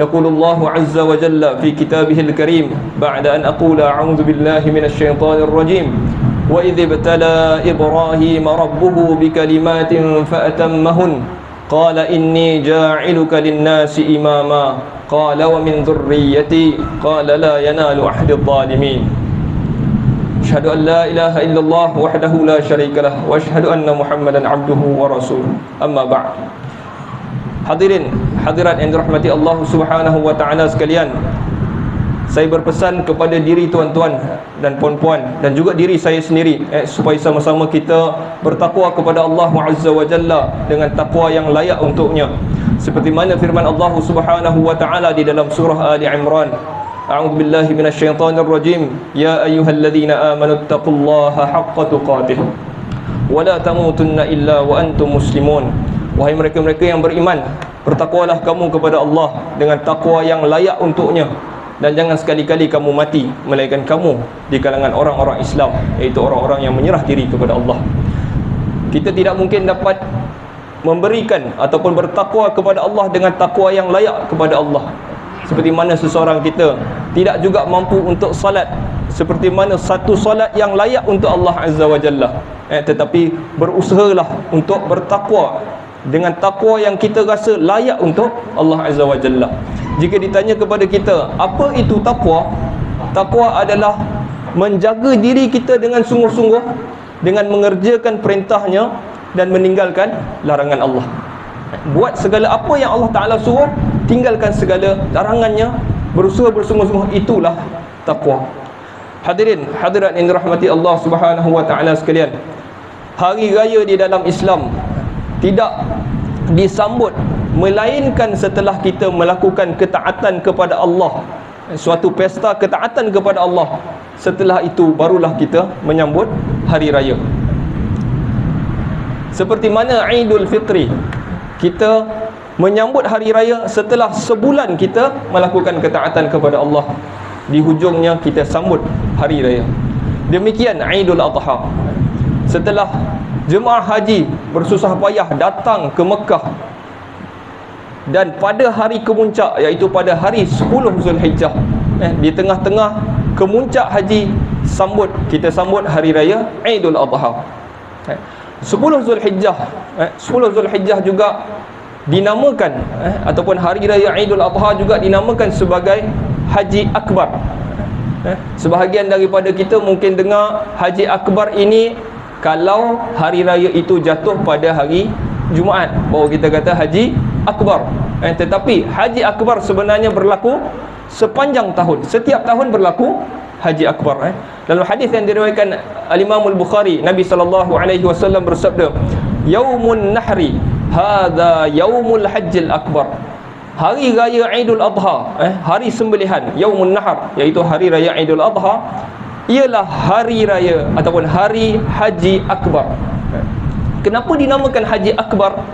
يقول الله عز وجل في كتابه الكريم بعد أن أقول أعوذ بالله من الشيطان الرجيم وإذ ابتلى إبراهيم ربه بكلمات فأتمهن قال إني جاعلك للناس إماما قال ومن ذريتي قال لا ينال أحد الظالمين أشهد أن لا إله إلا الله وحده لا شريك له وأشهد أن محمدا عبده ورسوله أما بعد. Hadirin hadirat yang dirahmati Allah Subhanahu wa taala sekalian, saya berpesan kepada diri tuan-tuan dan puan-puan dan juga diri saya sendiri supaya sama-sama kita bertakwa kepada Allah Azza wa Jalla dengan takwa yang layak untuknya, seperti mana firman Allah Subhanahu wa taala di dalam surah Ali Imran, a'udzu billahi minasyaitonir rajim, ya ayyuhalladzina amanu taqullaha haqqa tuqatih wa la tamutunna illa wa antum muslimun. Wahai mereka-mereka yang beriman, bertakwalah kamu kepada Allah dengan takwa yang layak untuknya, dan jangan sekali-kali kamu mati melainkan kamu di kalangan orang-orang Islam, iaitu orang-orang yang menyerah diri kepada Allah. Kita tidak mungkin dapat memberikan ataupun bertakwa kepada Allah dengan takwa yang layak kepada Allah, seperti mana seseorang kita tidak juga mampu untuk salat seperti mana satu salat yang layak untuk Allah Azza wa Jalla, tetapi berusahalah untuk bertakwa dengan takwa yang kita rasa layak untuk Allah Azza wa Jalla. Jika ditanya kepada kita, apa itu takwa? Takwa adalah menjaga diri kita dengan sungguh-sungguh, dengan mengerjakan perintahnya dan meninggalkan larangan Allah. Buat segala apa yang Allah Ta'ala suruh, tinggalkan segala larangannya, berusaha bersungguh-sungguh, itulah takwa. Hadirin hadirat yang dirahmati Allah Subhanahu wa taala sekalian, hari raya di dalam Islam tidak disambut melainkan setelah kita melakukan ketaatan kepada Allah, suatu pesta ketaatan kepada Allah. Setelah itu barulah kita menyambut hari raya. Seperti mana Aidul Fitri, kita menyambut hari raya setelah sebulan kita melakukan ketaatan kepada Allah, di hujungnya kita sambut hari raya. Demikian Aidul Adha, setelah jemaah haji bersusah payah datang ke Mekah, dan pada hari kemuncak, iaitu pada hari 10 Zulhijjah, di tengah-tengah kemuncak haji, kita sambut hari raya Aidul Adha. 10 Zulhijjah, 10 Zulhijjah juga dinamakan ataupun hari raya Aidul Adha juga dinamakan sebagai Haji Akbar. Sebahagian daripada kita mungkin dengar Haji Akbar ini kalau hari raya itu jatuh pada hari Jumaat, baru kita kata Haji Akbar. Tetapi Haji Akbar sebenarnya berlaku sepanjang tahun. Setiap tahun berlaku Haji Akbar. Dalam hadis yang diriwayatkan Al-Imam Al-Bukhari, Nabi SAW bersabda, Yaumun Nahri hadza yaumul Hajjil Akbar. Hari raya Aidul Adha, hari sembelihan, Yaumun Nahr, iaitu hari raya Aidul Adha, ialah hari raya ataupun hari Haji Akbar. Kenapa dinamakan Haji Akbar?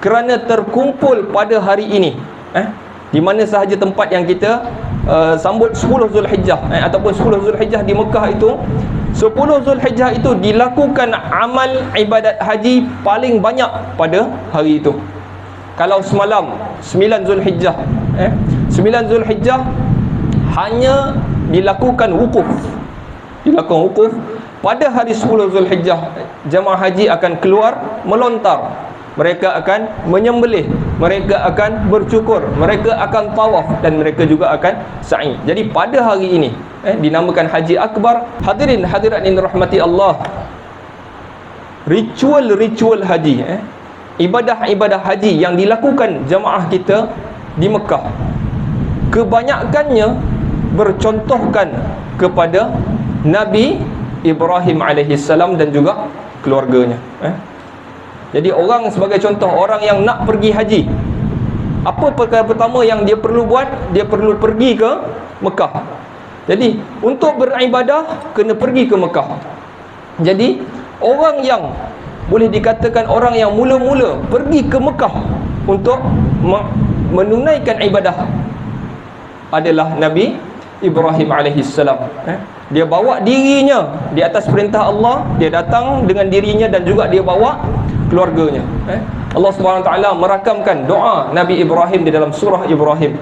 Kerana terkumpul pada hari ini, di mana sahaja tempat yang kita sambut 10 Zulhijjah, ataupun 10 Zulhijjah di Mekah itu, 10 Zulhijjah itu dilakukan amal ibadat haji paling banyak pada hari itu. Kalau semalam 9 Zulhijjah, 9 Zulhijjah hanya dilakukan wukuf. Pada hari 10 Zulhijjah, jemaah haji akan keluar melontar, mereka akan menyembelih, mereka akan bercukur, mereka akan tawaf, dan mereka juga akan sa'i. Jadi pada hari ini dinamakan Haji Akbar. Hadirin hadirat yang dirahmati Allah, ritual haji, ibadah-ibadah haji yang dilakukan jemaah kita di Mekah, kebanyakannya bercontohkan kepada Nabi Ibrahim alaihissalam dan juga keluarganya. Jadi orang sebagai contoh, orang yang nak pergi haji, apa perkara pertama yang dia perlu buat? Dia perlu pergi ke Mekah. Jadi untuk beribadah kena pergi ke Mekah. Jadi orang yang boleh dikatakan orang yang mula-mula pergi ke Mekah untuk menunaikan ibadah adalah Nabi Ibrahim alaihissalam. Dia bawa dirinya di atas perintah Allah, dia datang dengan dirinya dan juga dia bawa keluarganya. Allah Subhanahu wa taala merakamkan doa Nabi Ibrahim di dalam surah Ibrahim.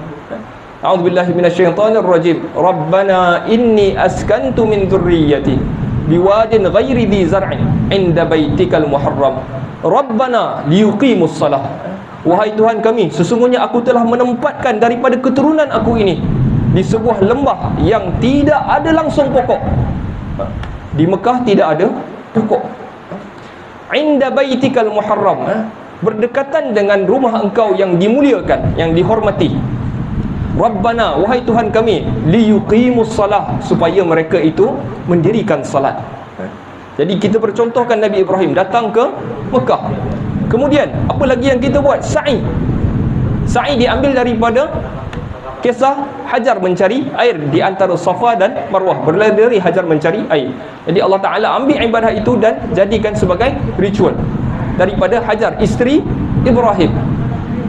A'udzubillahi minasyaitonir rajim. Rabbana inni askantu min dzurriyyati biwadin ghairi dzi zar'in 'inda baitikal muharram. Rabbana liyuqimus shalah. Wahai Tuhan kami, sesungguhnya aku telah menempatkan daripada keturunan aku ini di sebuah lembah yang tidak ada langsung pokok. Di Mekah tidak ada pokok. 'Inda baitikal muharram, berdekatan dengan rumah engkau yang dimuliakan, yang dihormati. Rabbana, wahai Tuhan kami, liyuqimus salah, supaya mereka itu mendirikan salat. Jadi kita bercontohkan Nabi Ibrahim datang ke Mekah. Kemudian apa lagi yang kita buat? Sa'i. Sa'i diambil daripada kisah Hajar mencari air di antara Safa dan Marwah, berlari dari Hajar mencari air. Jadi Allah Ta'ala ambil ibadah itu dan jadikan sebagai ritual daripada Hajar, isteri Ibrahim.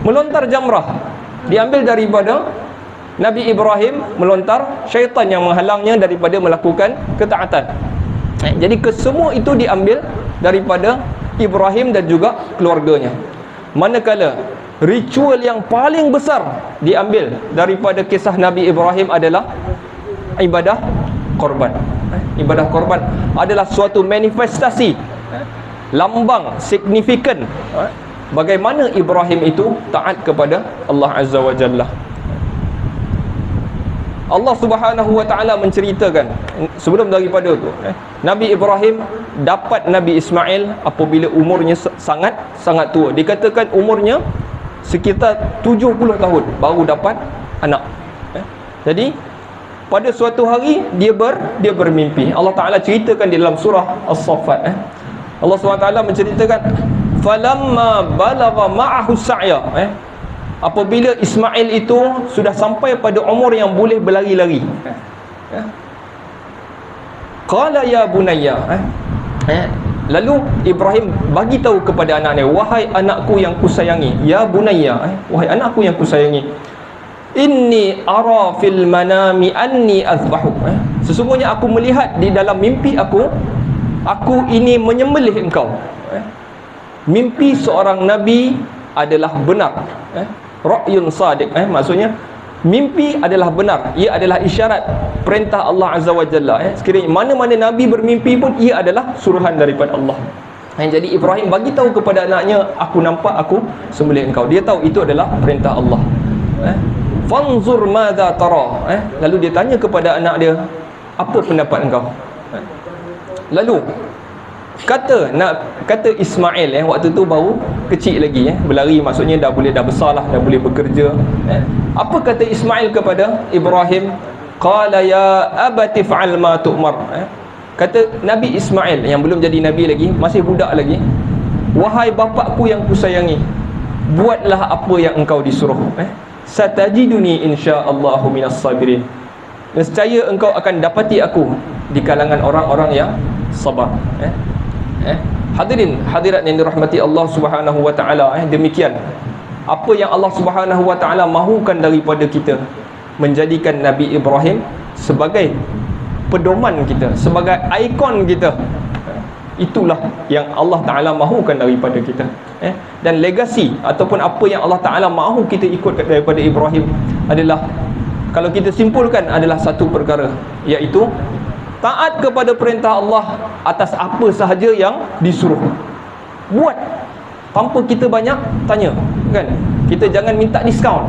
Melontar jamrah diambil daripada Nabi Ibrahim melontar, syaitan yang menghalangnya daripada melakukan ketaatan. Jadi kesemua itu diambil daripada Ibrahim dan juga keluarganya. Manakala ritual yang paling besar diambil daripada kisah Nabi Ibrahim adalah ibadah korban. Ibadah korban adalah suatu manifestasi, lambang signifikan bagaimana Ibrahim itu taat kepada Allah Azza wa Jalla. Allah Subhanahu wa taala menceritakan sebelum daripada itu, Nabi Ibrahim dapat Nabi Ismail apabila umurnya sangat tua. Dikatakan umurnya sekitar 70 tahun baru dapat anak. Jadi pada suatu hari dia bermimpi. Allah Taala ceritakan di dalam surah As-Saffat. Allah SWT menceritakan, falamma balagha ma'ahu sa'ya, apabila Ismail itu sudah sampai pada umur yang boleh berlari-lari, qala ya bunayya, lalu Ibrahim bagi tahu kepada anaknya, wahai anakku yang kusayangi, ya bunayya, wahai anakku yang kusayangi, inni ara fil manami anni azbahuk, sesungguhnya aku melihat di dalam mimpi aku ini menyembelih engkau. Mimpi seorang nabi adalah benar, ra'yun sadiq, maksudnya mimpi adalah benar, ia adalah isyarat perintah Allah Azza wa Jalla. Sekiranya mana-mana nabi bermimpi pun ia adalah suruhan daripada Allah. Jadi Ibrahim bagi tahu kepada anaknya, aku nampak aku sembelih engkau. Dia tahu itu adalah perintah Allah. Fanzur madza tara, lalu dia tanya kepada anak dia, apa pendapat engkau? Lalu kata Ismail, waktu tu baru kecil lagi, berlari, maksudnya dah besar lah, dah boleh bekerja. Apa kata Ismail kepada Ibrahim? Qala ya abati fa'al ma tu'mar. Kata Nabi Ismail yang belum jadi nabi lagi, masih budak lagi, wahai bapakku yang kusayangi, buatlah apa yang engkau disuruh. Satajiduni insyaallahu minas sabirin. Nescaya engkau akan dapati aku di kalangan orang-orang yang sabar. Hadirin hadirat yang dirahmati Allah Subhanahu wa taala, demikian apa yang Allah Subhanahu wa taala mahukan daripada kita, menjadikan Nabi Ibrahim sebagai pedoman kita, sebagai ikon kita. Itulah yang Allah Taala mahukan daripada kita. Dan legasi ataupun apa yang Allah Taala mahu kita ikut daripada Ibrahim adalah, kalau kita simpulkan, adalah satu perkara, iaitu taat kepada perintah Allah atas apa sahaja yang disuruh. Buat tanpa kita banyak tanya, kan? Kita jangan minta diskaun.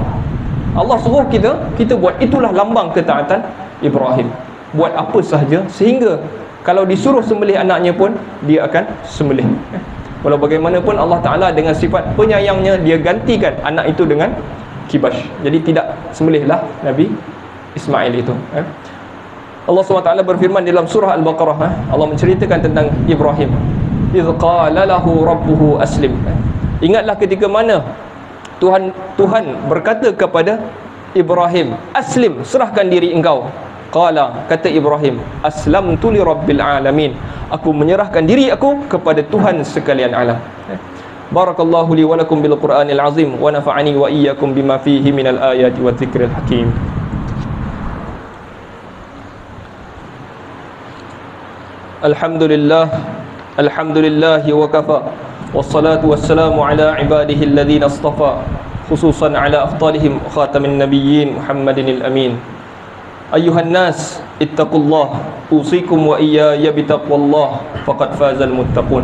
Allah suruh kita buat. Itulah lambang ketaatan Ibrahim. Buat apa sahaja, sehingga kalau disuruh sembelih anaknya pun dia akan sembelih. Walau bagaimanapun Allah Ta'ala dengan sifat penyayangnya, dia gantikan anak itu dengan kibash. Jadi tidak sembelihlah Nabi Ismail itu. Allah SWT berfirman dalam surah Al-Baqarah, Allah menceritakan tentang Ibrahim. Idh qala lahu rabbuhu aslim. Ingatlah ketika mana Tuhan berkata kepada Ibrahim, aslim, serahkan diri engkau. Qala, kata Ibrahim, aslamtu li rabbil alamin, aku menyerahkan diri aku kepada Tuhan sekalian alam. Barakallahu li wa lakum bil Qur'anil azim wa nafa'ani wa iyyakum bima fihi minal ayati wa dzikril hakim. Alhamdulillah wa kafa wassalatu wassalamu ala ibadihi alladhina istafa, khususan ala afdalihim khatamin nabiyyin Muhammadin al-amin. Ayuhan nas, ittaqullah, usikum wa iyaya bitaqwallah, faqad fazal muttaqun.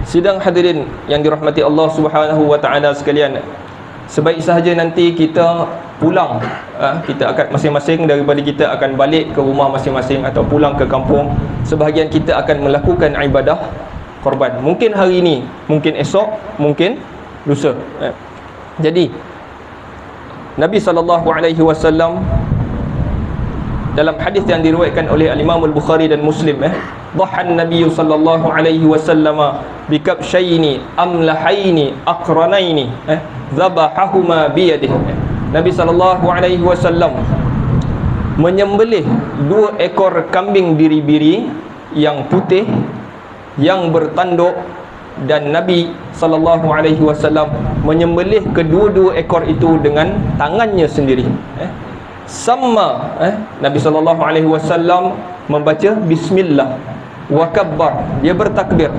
Sidang hadirin yang dirahmati Allah Subhanahu wa taala sekalian, sebaik sahaja nanti kita pulang, kita akan masing-masing daripada kita akan balik ke rumah masing-masing atau pulang ke kampung, sebahagian kita akan melakukan ibadah korban. Mungkin hari ini, mungkin esok, mungkin lusa. Jadi Nabi SAW dalam hadis yang diriwayatkan oleh Imam Al-Bukhari dan Muslim, dhahan Nabi sallallahu alaihi wasallam bikabshaini amlahaini aqranaini zabahahuma biyadihi. Nabi sallallahu alaihi wasallam menyembelih 2 ekor kambing biri-biri yang putih yang bertanduk, dan Nabi sallallahu alaihi wasallam menyembelih kedua-dua ekor itu dengan tangannya sendiri. Sama Nabi sallallahu alaihi wasallam membaca bismillah wa kabbar, dia bertakbir,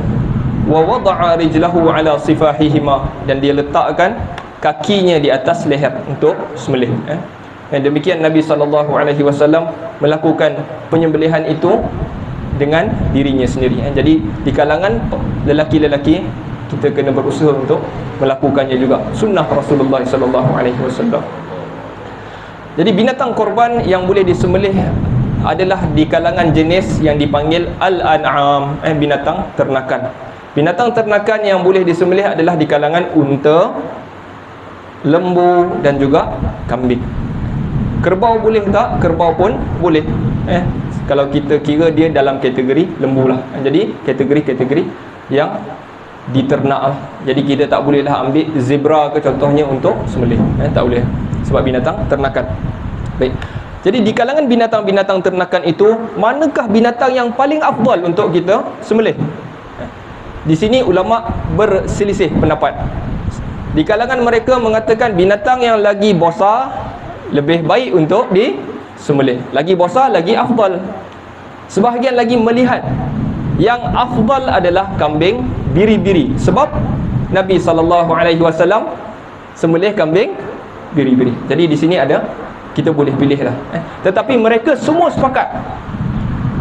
wa wada'a rijlahu ala sifahihima, dan dia letakkan kakinya di atas leher untuk sembelih. Dan demikian Nabi sallallahu alaihi wasallam melakukan penyembelihan itu dengan dirinya sendiri. Jadi di kalangan lelaki-lelaki kita kena berusaha untuk melakukannya juga, sunnah Rasulullah sallallahu alaihi wasallam. Jadi binatang korban yang boleh disembelih adalah di kalangan jenis yang dipanggil al-an'am, binatang ternakan. Binatang ternakan yang boleh disembelih adalah di kalangan unta, lembu dan juga kambing. Kerbau boleh tak? Kerbau pun boleh. Kalau kita kira dia dalam kategori lembu lah. Jadi kategori-kategori yang diternak. Jadi kita tak bolehlah ambil zebra ke contohnya untuk sembelih. Tak boleh, sebab binatang ternakan. Baik. Jadi di kalangan binatang-binatang ternakan itu, manakah binatang yang paling afdal untuk kita sembelih? Di sini ulama berselisih pendapat. Di kalangan mereka mengatakan binatang yang lagi besar lebih baik untuk disembelih. Lagi besar lagi afdal. Sebahagian lagi melihat yang afdal adalah kambing biri-biri, sebab Nabi SAW sembelih kambing biri-biri. Jadi di sini ada, kita boleh pilihlah. Tetapi mereka semua sepakat,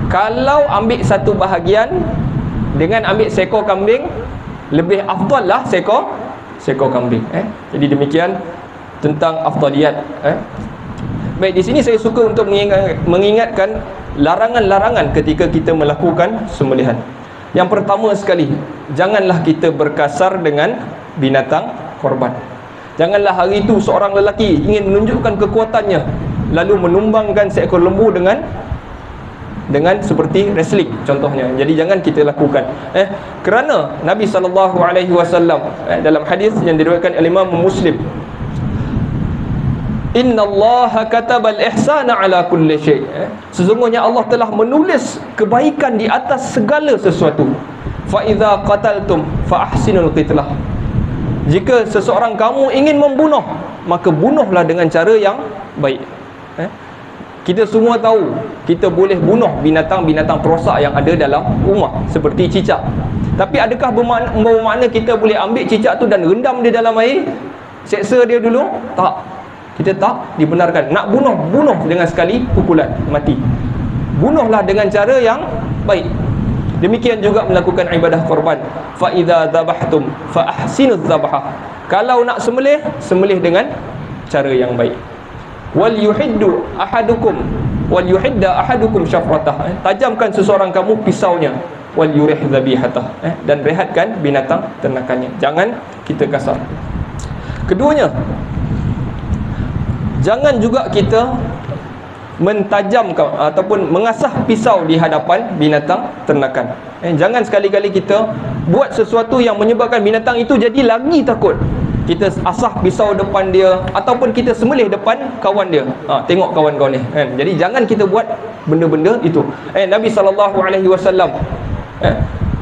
kalau ambil satu bahagian dengan ambil seekor kambing, lebih afdal lah seekor kambing. Jadi demikian tentang afdaliyat. Baik, di sini saya suka untuk mengingatkan larangan-larangan ketika kita melakukan sembelihan. Yang pertama sekali, janganlah kita berkasar dengan binatang korban. Janganlah hari itu seorang lelaki ingin menunjukkan kekuatannya, lalu menumbangkan seekor lembu dengan seperti wrestling contohnya. Jadi jangan kita lakukan. Kerana Nabi SAW dalam hadis yang diriwayatkan oleh Imam Muslim, innallaha katabal ihsana ala kulli syai', sesungguhnya Allah telah menulis kebaikan di atas segala sesuatu. Fa idza qataltum fa ahsinul qitlah, jika seseorang kamu ingin membunuh, maka bunuhlah dengan cara yang baik. Kita semua tahu kita boleh bunuh binatang-binatang perosak yang ada dalam rumah, seperti cicak. Tapi adakah bermakna kita boleh ambil cicak tu dan rendam dia dalam air, seksa dia dulu? Tak. Kita tak dibenarkan. Nak bunuh dengan sekali pukulan mati. Bunuhlah dengan cara yang baik. Demikian juga melakukan ibadah korban. Fa idza dzabhtum fa ahsinuz dzabha, kalau nak sembelih dengan cara yang baik. Wal yuhiddu ahadukum syafratah, tajamkan seseorang kamu pisaunya. Wal yurih dzabihatah, dan rehatkan binatang ternakannya. Jangan kita kasar. Keduanya, jangan juga kita mentajamkan ataupun mengasah pisau di hadapan binatang ternakan. Jangan sekali-kali kita buat sesuatu yang menyebabkan binatang itu jadi lagi takut. Kita asah pisau depan dia, ataupun kita sembelih depan kawan dia. Tengok kawan-kawan ni. Jadi jangan kita buat benda-benda itu. Nabi SAW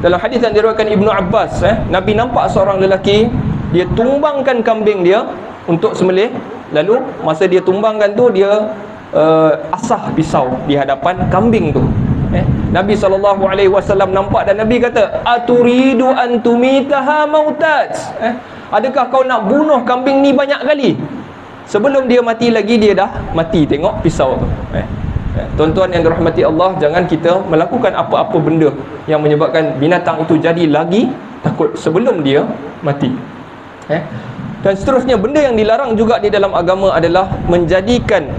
dalam hadis yang diriwayatkan Ibnu Abbas, Nabi nampak seorang lelaki, dia tumbangkan kambing dia untuk sembelih. Lalu masa dia tumbangkan tu, dia asah pisau di hadapan kambing tu. Nabi SAW nampak dan Nabi kata, aturidu antumitaha mautat, adakah kau nak bunuh kambing ni banyak kali? Sebelum dia mati lagi, dia dah mati. Tengok pisau tu. Tuan-tuan yang dirahmati Allah, jangan kita melakukan apa-apa benda yang menyebabkan binatang itu jadi lagi takut sebelum dia mati. Dan seterusnya, benda yang dilarang juga di dalam agama adalah menjadikan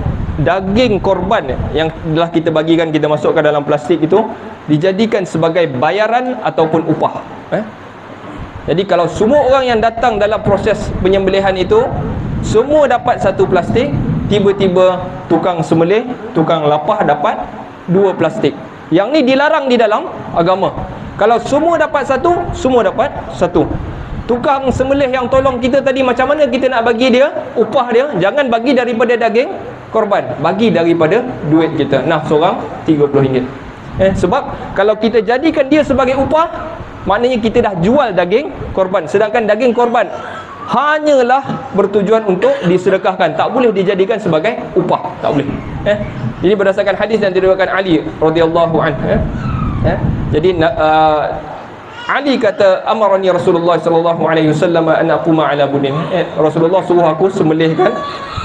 daging korban yang telah kita bagikan, kita masukkan dalam plastik itu, dijadikan sebagai bayaran ataupun upah. Jadi kalau semua orang yang datang dalam proses penyembelihan itu semua dapat satu plastik, tiba-tiba tukang sembelih, tukang lapah dapat 2 plastik. Yang ni dilarang di dalam agama. Kalau semua dapat satu, semua dapat satu. Tukang sembelih yang tolong kita tadi, macam mana kita nak bagi dia upah dia? Jangan bagi daripada daging korban, bagi daripada duit kita. Nah, seorang RM30. Sebab kalau kita jadikan dia sebagai upah, maknanya kita dah jual daging korban. Sedangkan daging korban hanyalah bertujuan untuk disedekahkan, tak boleh dijadikan sebagai upah, tak boleh. Ini berdasarkan hadis yang diriwayatkan Ali radhiyallahu anhu. Jadi Ali kata, amarani Rasulullah sallallahu alaihi wasallam an aquma ala bunin. Rasulullah suruh aku sembelihkan,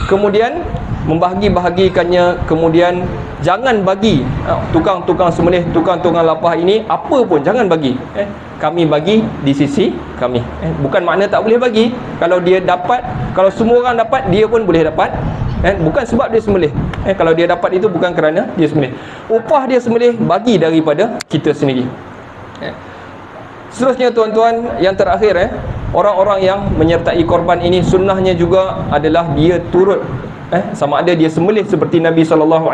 kemudian membahagi-bahagikannya, kemudian jangan bagi tukang-tukang sembelih, tukang-tukang lapah ini apa pun jangan bagi. Kami bagi di sisi kami. Bukan makna tak boleh bagi. Kalau dia dapat, kalau semua orang dapat, dia pun boleh dapat. Bukan sebab dia sembelih. Kalau dia dapat itu bukan kerana dia sembelih. Upah dia sembelih bagi daripada kita sendiri. Seterusnya tuan-tuan, yang terakhir, orang-orang yang menyertai korban ini, sunnahnya juga adalah dia turut, sama ada dia sembelih seperti Nabi SAW.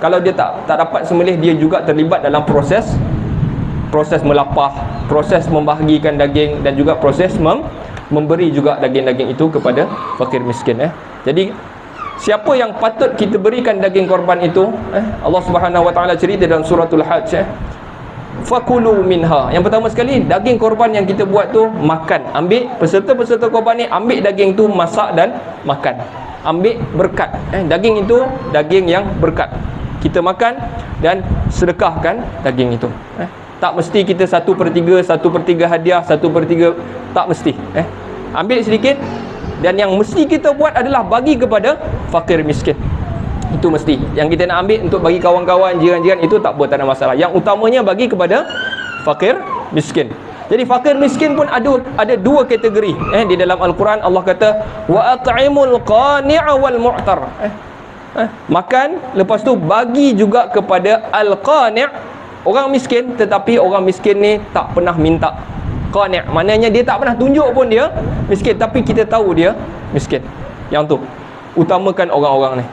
Kalau dia tak dapat sembelih, dia juga terlibat dalam proses melapah, proses membahagikan daging, dan juga proses memberi juga daging-daging itu kepada fakir miskin. Jadi siapa yang patut kita berikan daging korban itu, Allah Subhanahu Wa Taala cerita dalam suratul Hajj, fakulu minha. Yang pertama sekali, daging korban yang kita buat tu makan. Ambil peserta-peserta korban ni, ambil daging tu, masak dan makan. Ambil berkat. Daging itu daging yang berkat. Kita makan dan sedekahkan daging itu. Tak mesti kita 1/3, 1/3 hadiah, 1/3, tak mesti. Ambil sedikit, dan yang mesti kita buat adalah bagi kepada fakir miskin. Itu mesti. Yang kita nak ambil untuk bagi kawan-kawan, jiran-jiran, itu tak buat, tak ada masalah. Yang utamanya bagi kepada fakir miskin. Jadi fakir miskin pun ada 2 kategori. Di dalam Al-Quran Allah kata, wa at'imul qani'a wal mu'tar. Makan, lepas tu bagi juga kepada al-qani', orang miskin, tetapi orang miskin ni tak pernah minta. Qani', maknanya dia tak pernah tunjuk pun dia miskin, tapi kita tahu dia miskin. Yang tu utamakan orang-orang ni.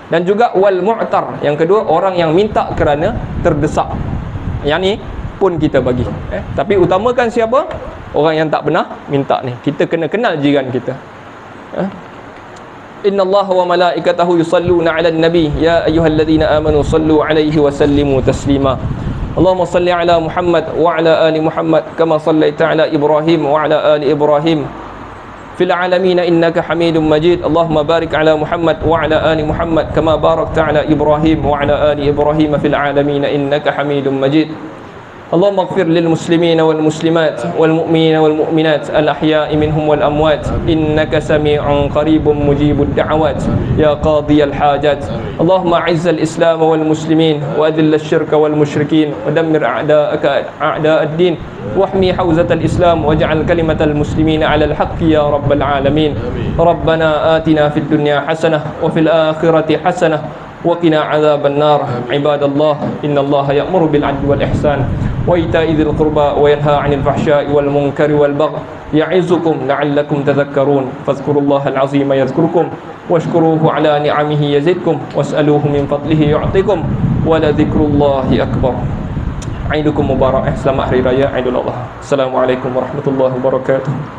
Dan juga wal mu'tar, yang kedua, orang yang minta kerana terdesak. Yang ni pun kita bagi. Tapi utamakan siapa? Orang yang tak pernah minta ni. Kita kena kenal jiran kita. Inna Allah wa malaikatahu yusalluna 'alan nabi ya ayyuhalladzina amanu sallu 'alaihi wa sallimu taslima. Allahumma salli 'ala Muhammad wa 'ala ali Muhammad kama sallaita 'ala Ibrahim wa 'ala ali Ibrahim fil 'alamin innaka Hamidum Majid. Allahumma barik 'ala Muhammad wa 'ala ali Muhammad kama barakta 'ala Ibrahim wa 'ala ali Ibrahim fil 'alamin innaka Hamidum Majid. اللهم اغفر للمسلمين والمسلمات والمؤمنين والمؤمنات الأحياء منهم والأموات إنك سميع قريب مجيب الدعوات يا قاضي الحاجات. اللهم أعز الإسلام والمسلمين وأذل الشرك والمشركين ودمر أعداءك أعداء الدين واحمي حوزة الإسلام واجعل كلمة المسلمين على الحق يا رب العالمين. ربنا آتنا في الدنيا حسنة وفي الآخرة حسنة وقنا عذاب النار. عباد الله إن الله يأمر بالعدل والإحسان وإيتاء ذي القربى وينهى عن الفحشاء والمنكر والبغي يعظكم لعلكم تذكرون. فاذكروا الله العظيم يذكركم واشكروه على نعمه يزدكم واسألوه من فضله يعطكم ولذكر الله أكبر. عيدكم مبارك. Selamat Hari Raya Aidul Adha. Assalamualaikum warahmatullahi wabarakatuh.